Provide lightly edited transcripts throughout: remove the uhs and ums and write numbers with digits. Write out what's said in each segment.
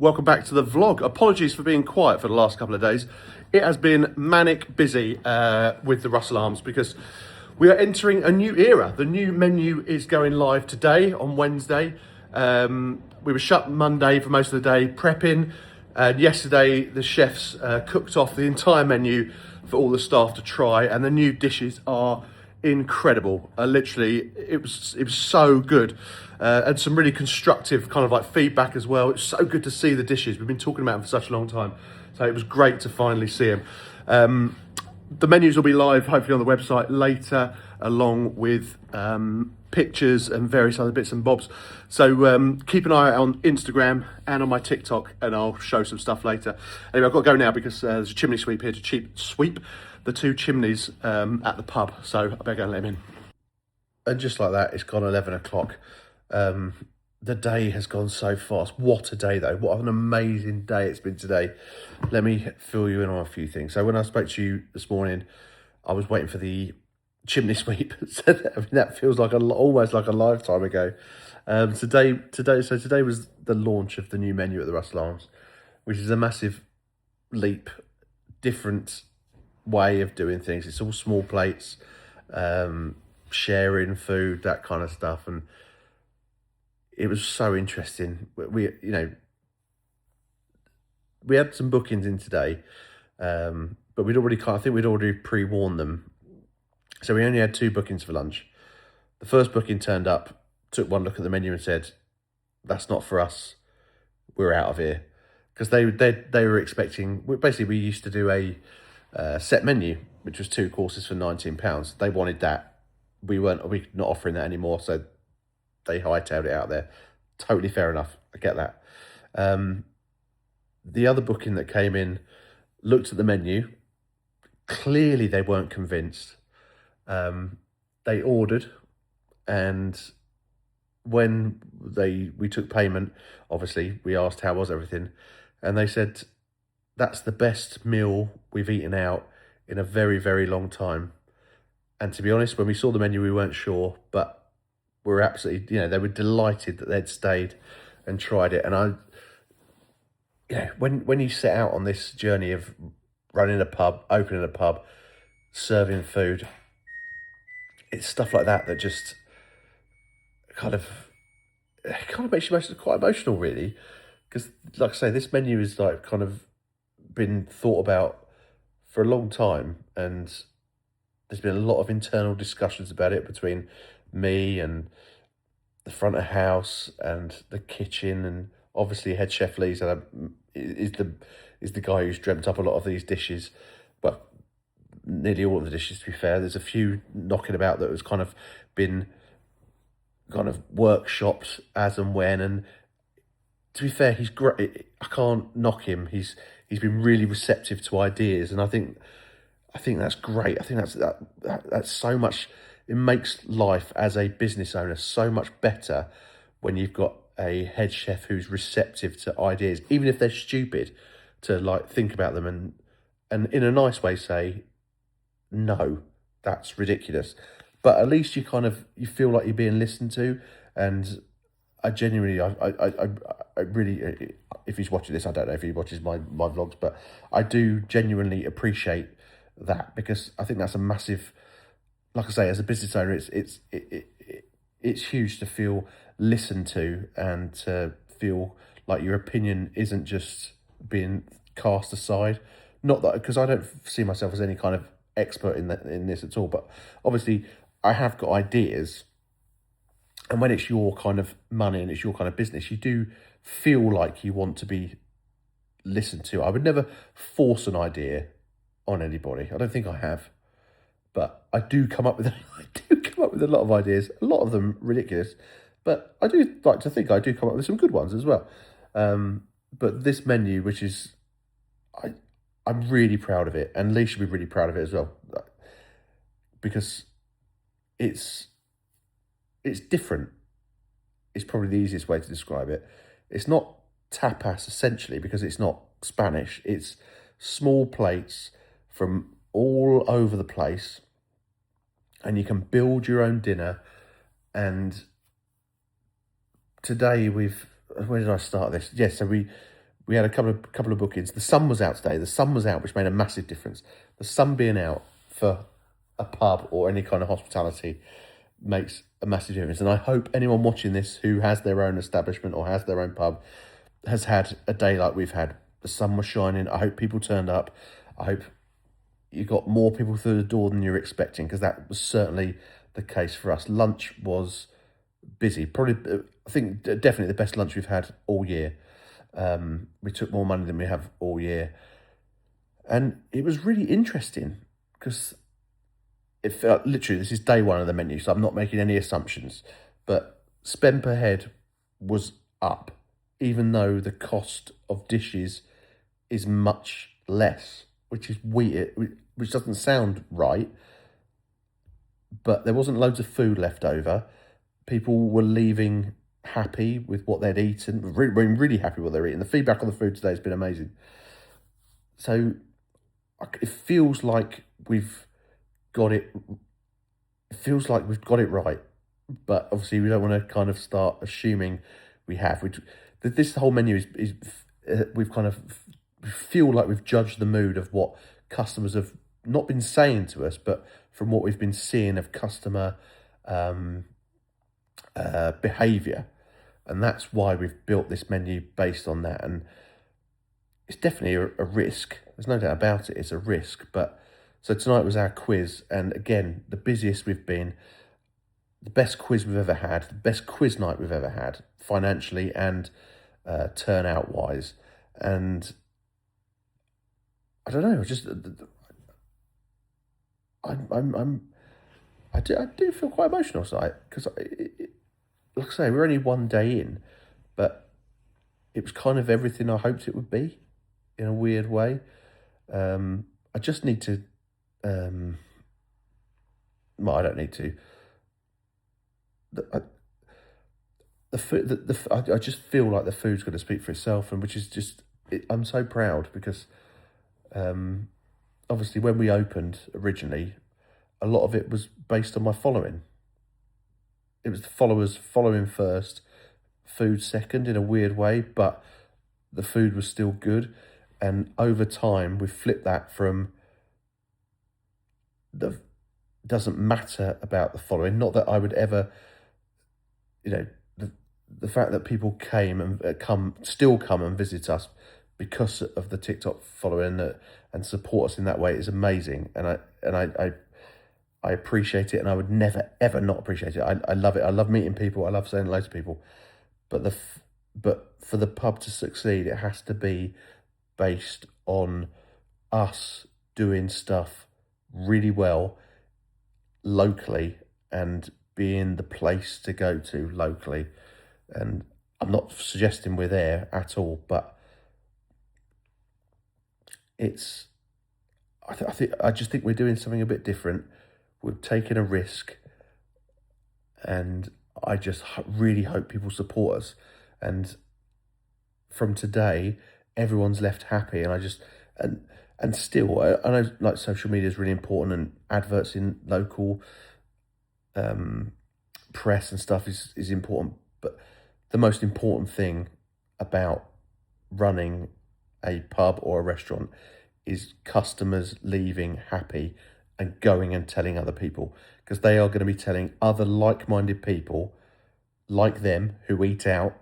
Welcome back to the vlog. Apologies for being quiet for the last couple of days. It has been manic busy with the Russell Arms because we are entering a new era. The new menu is going live today on Wednesday. We were shut Monday for most of the day prepping, and yesterday the chefs cooked off the entire menu for all the staff to try, and the new dishes are incredible. Literally, it was so good, and some really constructive kind of like feedback as well. It's so good to see the dishes. We've been talking about them for such a long time, so it was great to finally see them. The menus will be live hopefully on the website later, along with pictures and various other bits and bobs. So keep an eye out on Instagram and on my TikTok, and I'll show some stuff later. Anyway, I've got to go now because there's a chimney sweep here to sweep the two chimneys at the pub. So I better go and let him in. And just like that, it's gone 11 o'clock. The day has gone so fast. What a day though. What an amazing day it's been today. Let me fill you in on a few things. So when I spoke to you this morning, I was waiting for the chimney sweep. So that feels like almost like a lifetime ago. Today was the launch of the new menu at the Russell Arms, which is a massive leap, different way of doing things. It's all small plates, sharing food, that kind of stuff, and it was so interesting. We had some bookings in today, but I think we'd already pre-warned them. So we only had 2 bookings for lunch. The first booking turned up, took one look at the menu and said, "That's not for us. We're out of here." Because they were expecting, basically we used to do a set menu, which was 2 courses for £19. They wanted that. We're not offering that anymore, so they hightailed it out there. Totally fair enough. I get that. The other booking that came in looked at the menu. Clearly they weren't convinced. They ordered, and when we took payment, obviously we asked how was everything, and they said that's the best meal we've eaten out in a very, very long time. And to be honest, when we saw the menu, we weren't sure, but we're absolutely, they were delighted that they'd stayed and tried it. And when you set out on this journey of running a pub, opening a pub, serving food, it's stuff like that just kind of makes you quite emotional, really. Because, like I say, this menu is like kind of been thought about for a long time, and there's been a lot of internal discussions about it between me and the front of house and the kitchen, and obviously head chef Lee is the guy who's dreamt up a lot of these dishes. Well, nearly all of the dishes, to be fair. There's a few knocking about that has kind of been kind of workshopped as and when, and to be fair, he's great. I can't knock him. He's been really receptive to ideas, and I think that's great. I think that's so much. It makes life as a business owner so much better when you've got a head chef who's receptive to ideas, even if they're stupid, to like think about them and in a nice way say, no, that's ridiculous. But at least you you feel like you're being listened to. And I genuinely, I really, if he's watching this, I don't know if he watches my vlogs, but I do genuinely appreciate that, because I think that's a massive, like I say, as a business owner, it's huge to feel listened to and to feel like your opinion isn't just being cast aside. Not that, because I don't see myself as any kind of expert in this at all, but obviously I have got ideas, and when it's your kind of money and it's your kind of business, you do feel like you want to be listened to. I would never force an idea on anybody. I don't think I have. But I do come up with a lot of ideas, a lot of them ridiculous, but I do like to think I do come up with some good ones as well. But this menu, which is, I'm really proud of it, and Lee should be really proud of it as well, because it's different. It's probably the easiest way to describe it. It's not tapas essentially, because it's not Spanish. It's small plates from all over the place, and you can build your own dinner. And today where did I start this? Yes, so we had a couple of bookings. The sun was out today. The sun was out, which made a massive difference. The sun being out for a pub or any kind of hospitality makes a massive difference. And I hope anyone watching this who has their own establishment or has their own pub has had a day like we've had. The sun was shining. I hope people turned up. I hope you got more people through the door than you're expecting, because that was certainly the case for us. Lunch was busy. Probably, I think, definitely the best lunch we've had all year. We took more money than we have all year. And it was really interesting because it felt, literally, this is day one of the menu, so I'm not making any assumptions, but spend per head was up, even though the cost of dishes is much less, which is weird, which doesn't sound right, but there wasn't loads of food left over. People were leaving happy with what they'd eaten, really happy with what they're eating. The feedback on the food today has been amazing. So it feels like we've got it. It feels like we've got it right, but obviously we don't want to kind of start assuming we have. This whole menu is we've kind of feel like we've judged the mood of what customers have not been saying to us, but from what we've been seeing of customer behaviour, and that's why we've built this menu based on that. And it's definitely a risk. There's no doubt about it. It's a risk. But so tonight was our quiz, and again, the busiest we've been, the best quiz we've ever had, the best quiz night we've ever had, financially and turnout wise. And I don't know, just I do feel quite emotional tonight, because like I say, we're only one day in, but it was kind of everything I hoped it would be, in a weird way. I just need to, well, I don't need to. The food, I just feel like the food's going to speak for itself, and which is just, I'm so proud because, obviously when we opened originally, a lot of it was based on my following. It was the followers following first, food second in a weird way, but the food was still good. And over time, we've flipped that from the doesn't matter about the following. Not that I would ever, the fact that people came and still come and visit us because of the TikTok following and support us in that way is amazing. And I appreciate it, and I would never, ever not appreciate it. I love it. I love meeting people. I love saying hello to people. But for the pub to succeed, it has to be based on us doing stuff really well locally and being the place to go to locally. And I'm not suggesting we're there at all, but I just think we're doing something a bit different. We're taking a risk, and I just really hope people support us. And from today, everyone's left happy, and and still, I know like social media is really important, and adverts in local press and stuff is important, but the most important thing about running a pub or a restaurant is customers leaving happy and going and telling other people, because they are going to be telling other like-minded people like them who eat out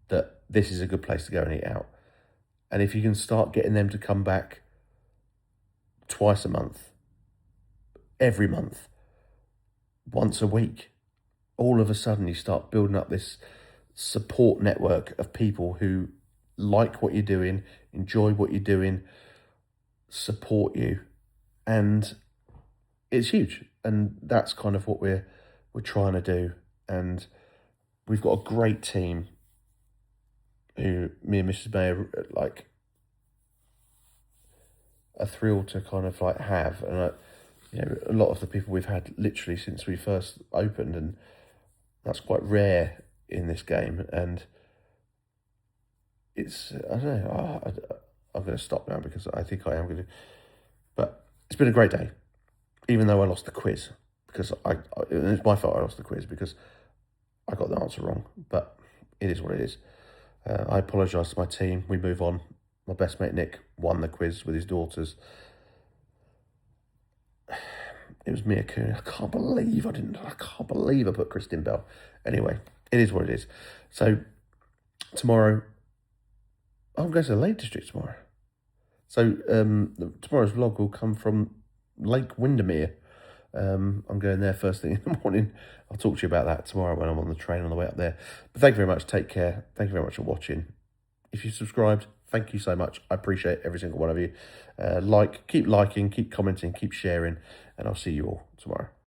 that this is a good place to go and eat out. And if you can start getting them to come back twice a month, every month, once a week, all of a sudden you start building up this support network of people who like what you're doing, enjoy what you're doing, support you, and it's huge. And that's kind of what we're trying to do. And we've got a great team who me and Mrs. May are thrilled to kind of have. And a lot of the people we've had literally since we first opened, and that's quite rare in this game. And it's, I don't know, I'm going to stop now because I think I am going to, but it's been a great day, even though I lost the quiz, because it's my fault I lost the quiz because I got the answer wrong, but it is what it is. I apologise to my team. We move on. My best mate Nick won the quiz with his daughters. It was Mia Cooney. I can't believe I put Kristen Bell. Anyway, it is what it is. So tomorrow, I'm going to the Lake District tomorrow. So tomorrow's vlog will come from Lake Windermere. I'm going there first thing in the morning. I'll talk to you about that tomorrow when I'm on the train on the way up there. But thank you very much. Take care. Thank you very much for watching. If you subscribed, thank you so much. I appreciate every single one of you. Keep liking, keep commenting, keep sharing, and I'll see you all tomorrow.